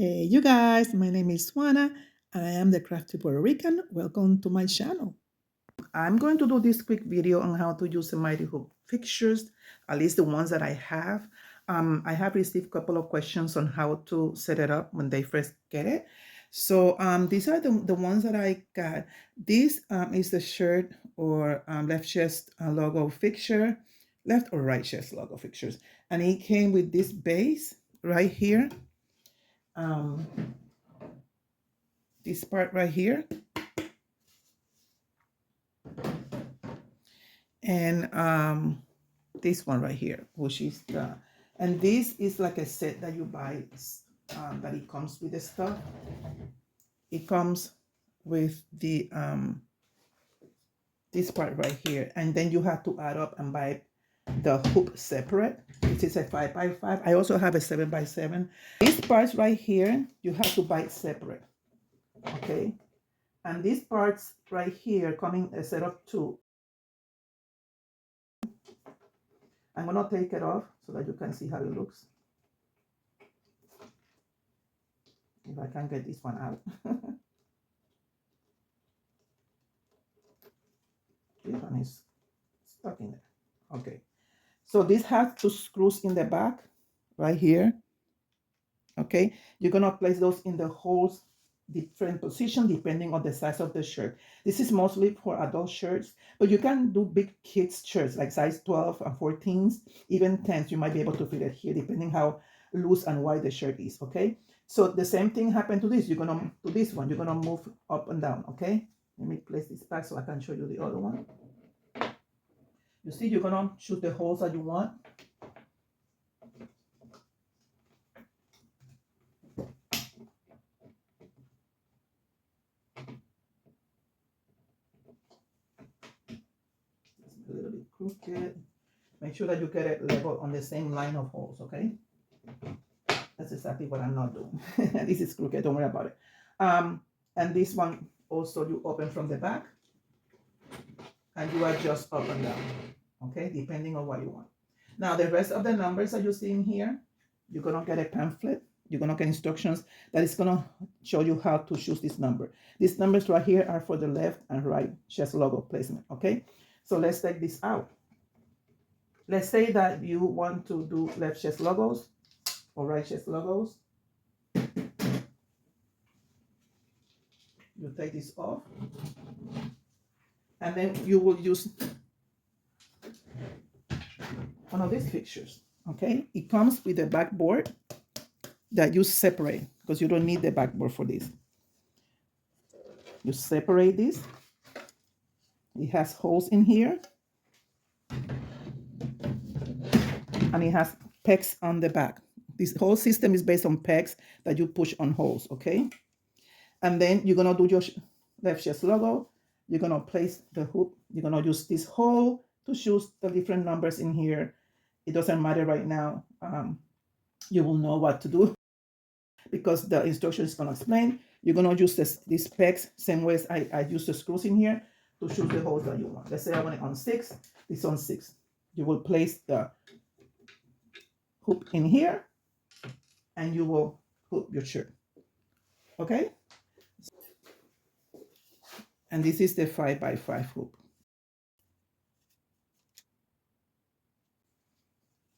Hey, you guys, my name is Juana, and I am the crafty Puerto Rican. Welcome to my channel. I'm going to do this quick video on how to use the Mighty Hoop fixtures, at least the ones that I have. I have received a couple of questions on how to set it up when they first get it. So these are the ones that I got. This is the shirt or left chest logo fixture, left or right chest logo fixtures. And it came with this base right here. This part right here, and this one right here, which is the, and this is like a set that you buy, that it comes with the stuff. It comes with the this part right here, and then you have to add up and buy the hoop separate. This is a 5x5. I also have a 7x7. These parts right here, you have to buy it separate. Okay, and these parts right here coming a set of 2. I'm gonna take it off so that you can see how it looks. If I can get this one out. This one is stuck in there. Okay, so this has 2 screws in the back right here. Okay, you're gonna place those in the holes, different position depending on the size of the shirt. This is mostly for adult shirts, but you can do big kids shirts like size 12 and 14s, even 10s. You might be able to fit it here depending how loose and wide the shirt is. Okay, so the same thing happened to this. You're gonna do this one, you're gonna move up and down. Okay, let me place this back so I can show you the other one. You see, you're gonna shoot the holes that you want. A little bit crooked. Make sure that you get it level on the same line of holes, okay? That's exactly what I'm not doing. This is crooked, don't worry about it. And this one also you open from the back and you adjust up and down, okay? Depending on what you want. Now the rest of the numbers that you see in here, you're gonna get a pamphlet. You're gonna get instructions that is gonna show you how to choose this number. These numbers right here are for the left and right chest logo placement, okay? So let's take this out. Let's say that you want to do left chest logos or right chest logos. You take this off, and then you will use one of these fixtures, okay? It comes with a backboard that you separate because you don't need the backboard for this. You separate this. It has holes in here. And it has pegs on the back. This whole system is based on pegs that you push on holes, okay? And then you're gonna do your left chest logo. You're gonna place the hoop. You're gonna use this hole to choose the different numbers in here. It doesn't matter right now. You will know what to do because the instruction is gonna explain. You're gonna use these pegs, same way as I use the screws in here to choose the holes that you want. Let's say I want it on 6, it's on 6. You will place the hoop in here and you will hoop your shirt, okay? And this is the 5x5 hoop.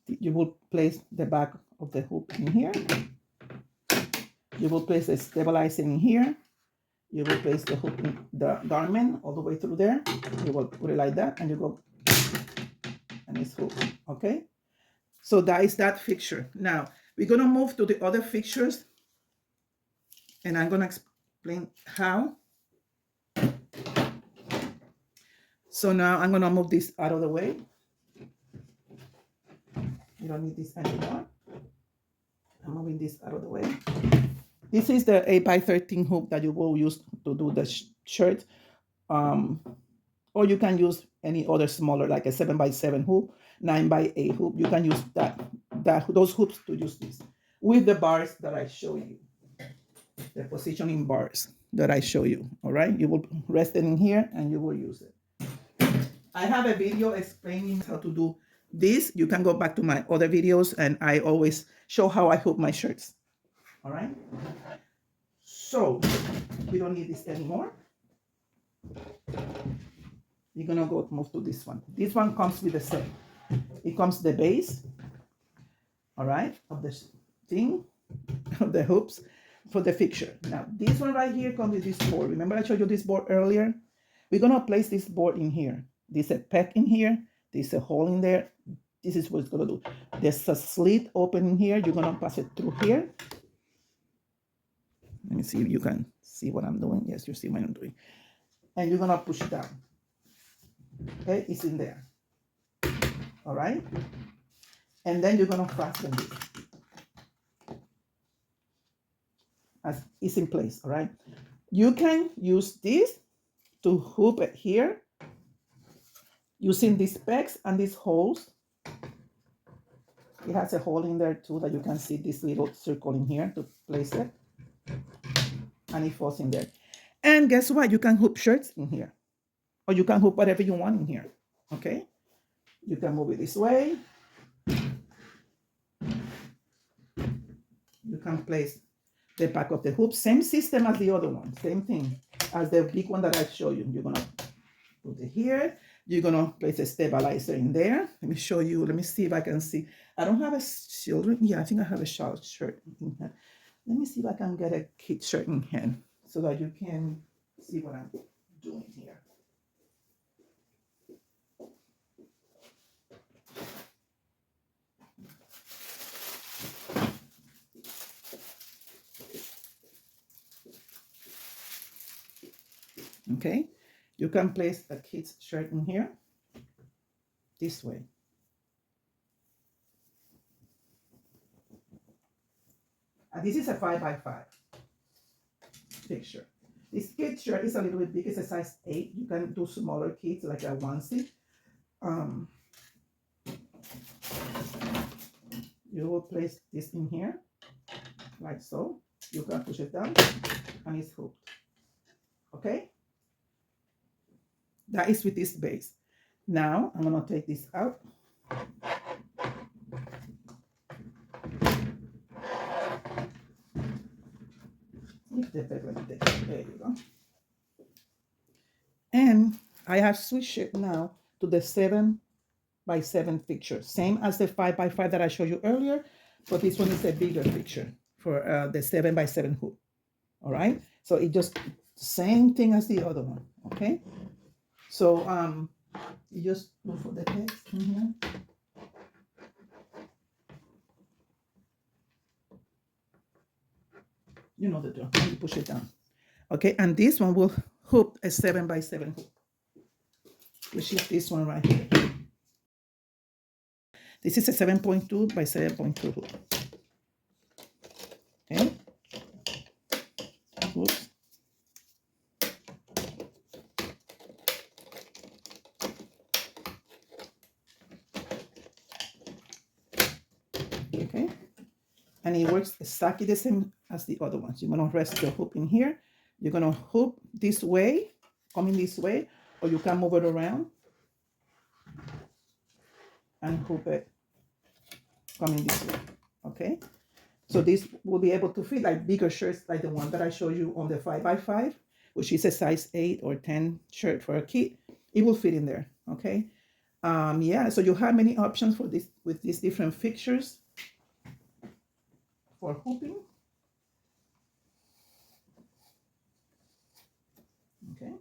You will place the back of the hoop in here. You will place the stabilizer in here. You will place the hoop in the garment all the way through there. You will put it like that and you go, and it's hooked, okay? So that is that fixture. Now, we're gonna move to the other fixtures and I'm gonna explain how. So now I'm gonna move this out of the way. You don't need this anymore. I'm moving this out of the way. This is the 8x13 hoop that you will use to do the shirt. Or you can use any other smaller, like a 7x7 hoop, 9x8 hoop. You can use those hoops to use this with the bars that I show you, the positioning bars that I show you. All right, you will rest it in here and you will use it. I have a video explaining how to do this. You can go back to my other videos and I always show how I hoop my shirts. All right. So we don't need this anymore. You're gonna go move to this one. This one comes with the set. It comes the base, all right, of the thing, of the hoops for the fixture. Now this one right here comes with this board. Remember I showed you this board earlier? We're gonna place this board in here. There's a peg in here. There's a hole in there. This is what it's gonna do. There's a slit open in here. You're gonna pass it through here. Let me see if you can see what I'm doing. Yes, you see what I'm doing. And you're gonna push down. Okay, it's in there. All right. And then you're gonna fasten this as it's in place. All right. You can use this to hoop it here using these pegs and these holes. It has a hole in there too that you can see this little circle in here to place it. And it falls in there. And guess what? You can hoop shirts in here. Or you can hoop whatever you want in here. Okay? You can move it this way. You can place the back of the hoop. Same system as the other one. Same thing as the big one that I showed you. You're going to put it here. You're going to place a stabilizer in there. Let me show you. Let me see if I can see. I don't have a children. Yeah, I think I have a child shirt in here. Let me see if I can get a kid shirt in here so that you can see what I'm doing here. Okay, you can place a kid's shirt in here this way. And this is a 5x5 picture. This kid shirt is a little bit big. It's a size 8. You can do smaller kids like a onesie. You will place this in here like so. You can push it down and it's hooked. Okay? That is with this base. Now I'm going to take this out. There you go. And I have switched it now to the 7x7 picture. Same as the 5x5 that I showed you earlier, but this one is a bigger picture for the 7x7 hoop. All right? So it just same thing as the other one. Okay? So you just look for the text in here. You know the drill. You push it down. Okay, and this one will hoop a 7x7 hoop, which is this one right here. This is a 7.2 by 7.2 hoop. Okay. Oops. Okay. And it works exactly the same as the other ones. You're going to rest your hoop in here. You're going to hoop this way, coming this way, or you can move it around and hoop it coming this way. Okay? So this will be able to fit like bigger shirts like the one that I showed you on the 5x5, which is a size 8 or 10 shirt for a kid. It will fit in there. Okay? Yeah, so you have many options for this with these different fixtures for hooping. Okay.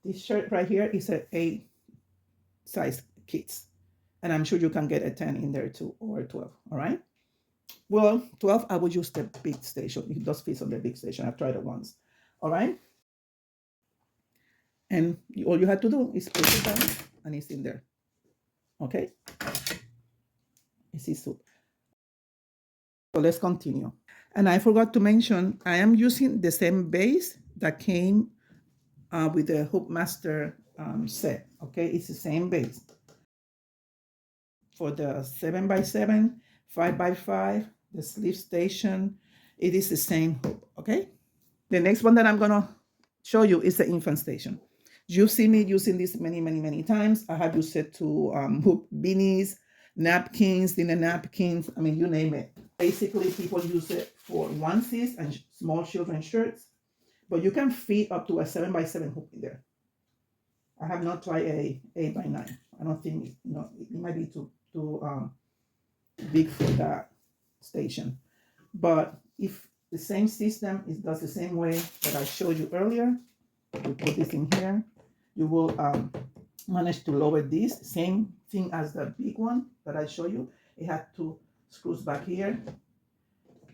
This shirt right here is a 8 size kids. And I'm sure you can get a 10 in there too, or 12. All right. Well, 12, I would use the big station. It does fit on the big station. I've tried it once. All right. And all you have to do is push it down and it's in there. Okay. It's easy. So let's continue. And I forgot to mention, I am using the same base that came with the Hoop Master set. Okay, it's the same base. For the 7x7, 5x5, the sleeve station, it is the same hoop. Okay. The next one that I'm gonna show you is the infant station. You've seen me using this many times. I have used it to hoop beanies, napkins, dinner napkins, I mean, you name it. Basically, people use it for onesies and small children shirts, but you can fit up to a 7x7 hoop in there. I have not tried a 8x9. I don't think, it might be too big for that station. But if the same system does the same way that I showed you earlier, you put this in here, you will manage to lower this. Same thing as the big one that I showed you. It had 2 screws back here,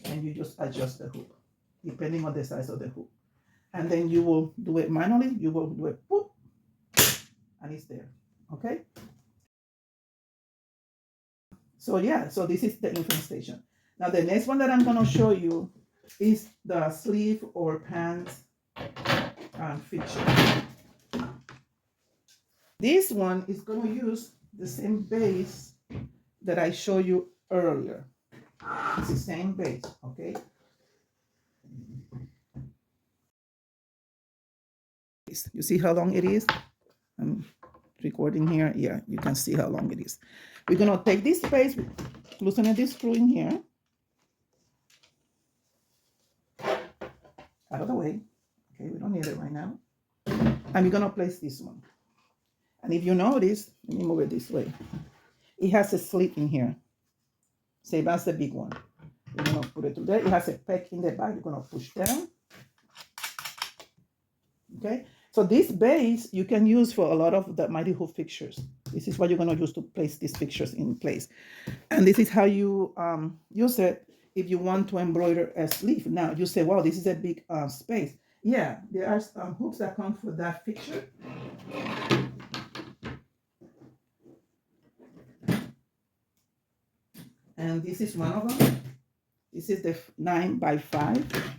and you just adjust the hoop depending on the size of the hoop. And then you will do it manually. You will do it, whoop, and it's there. Okay. So yeah, so this is the infant station. Now the next one that I'm going to show you is the sleeve or pants fixture. This one is going to use the same base that I showed you earlier. It's the same base, okay? You see how long it is? I'm recording here. Yeah, you can see how long it is. We're going to take this base, loosen this screw in here. Out of the way. Okay, we don't need it right now. And we're going to place this one. And if you notice, let me move it this way. It has a slit in here. Say that's the big one. You're going to put it through there. It has a peg in the back. You're going to push down. Okay, so this base you can use for a lot of the Mighty Hoop fixtures. This is what you're going to use to place these fixtures in place. And this is how you use it if you want to embroider a sleeve. Now, you say, wow, this is a big space. Yeah, there are hoops that come for that fixture. And this is one of them. This is the 9x5.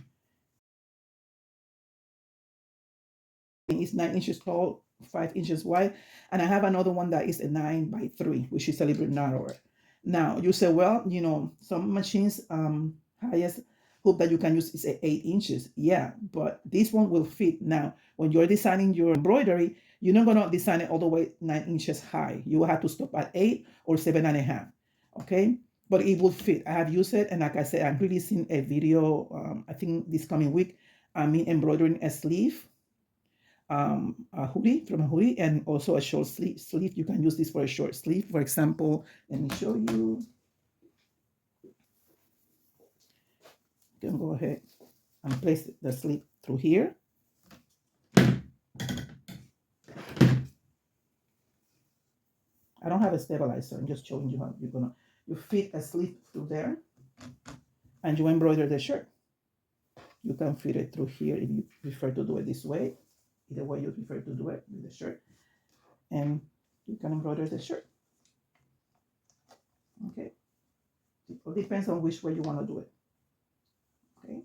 It's 9 inches tall, 5 inches wide. And I have another one that is a 9x3, which is a little bit narrower. Now, you say, well, some machines, highest hoop that you can use is 8 inches. Yeah, but this one will fit. Now, when you're designing your embroidery, you're not going to design it all the way 9 inches high. You will have to stop at 8 or 7.5. Okay? But it will fit. I have used it, and like I said, I'm releasing a video, I think this coming week. I'm embroidering a sleeve, a hoodie, from a hoodie, and also a short sleeve. You can use this for a short sleeve. For example, let me show you. You can go ahead and place the sleeve through here. I don't have a stabilizer. I'm just showing you how you fit a sleeve through there, and you embroider the shirt. You can fit it through here if you prefer to do it this way. Either way you prefer to do it with the shirt, and you can embroider the shirt. Okay, it all depends on which way you want to do it. Okay,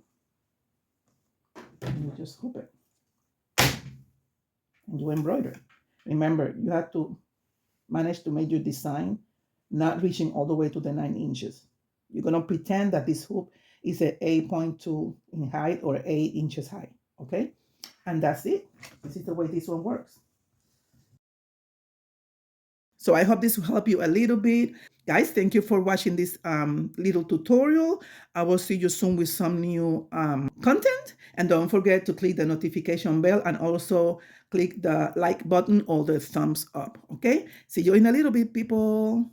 and you just hoop it and you embroider. Remember, you have to manage to make your design not reaching all the way to the 9 inches. You're going to pretend that this hoop is at 8.2 in height or 8 inches high. Okay, and that's it. This is the way this one works. So I hope this will help you a little bit. Guys, thank you for watching this little tutorial. I will see you soon with some new content. And don't forget to click the notification bell and also click the like button or the thumbs up. Okay? See you in a little bit, people.